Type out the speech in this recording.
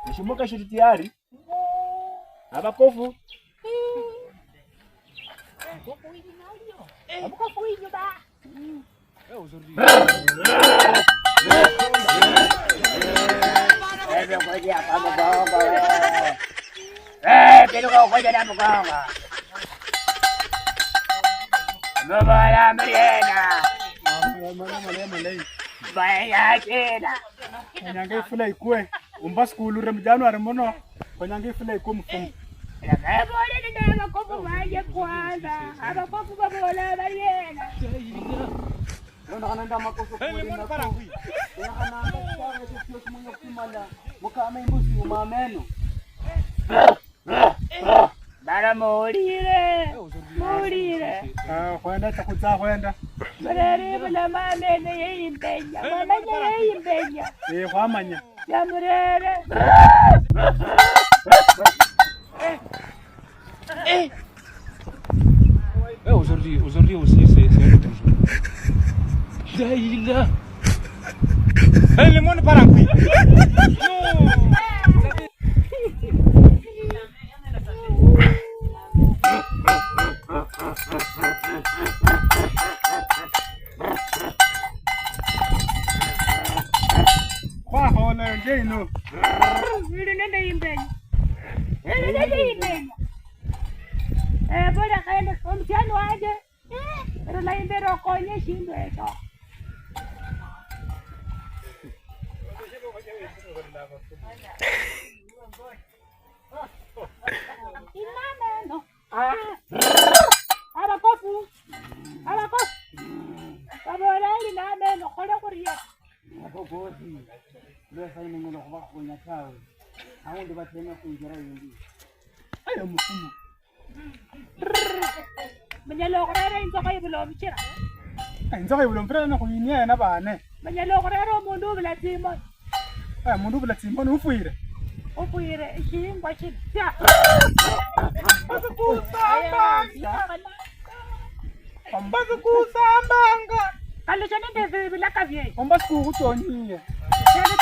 Nishimuka shiti tayari. Abakofu. Abakofu winyo ba. Pero kau kau jangan bukan. Mabala Mariana. Baya kena. Nyange fula ikue. Umbas kulure mjano arimono. Nyange fula ikue mfumu. Bora ndio abakofu waje kwanza. Abakofu babola Mariana. Ndio anaenda makoso kwa nini para hui. Ndio anaenda kwa sio kumenya kumala. Mukama imbuzi umameno. Bara morire. Morire. Kwenda takuza kwenda. Barare bala mamene yimbenya. Mamanya yimbenya. Kwamanya. Ya murere. Aujourd'hui aussi c'est un autre jour. Daïla. Le monde part en couille. Kwa hola ngeno. Yule nenda yimbenya. Nenda yimbenya. Bora kaenda kumtiano aje. Pero la imbero konye shindo eto. Inameno. Abakofu. Abakofu. Babora inameno kola kuriya. Abogodi. Lesa inengelo kwa kunya tawe. Awundi batenya kuingira yindi. Ayo mfumu. Manyalo korera inzoka yibulo mchira. Inzoka yibulo mchira na kuyinia na bane. Manyalo korera mundu bilatimbo. Mundu bilatimbo ufuire. Ufuire ishingwa shitya. Ambazo kusambanga. Kalo chane ndeze bilaka vye. Omba siku kutonyiye. Chane.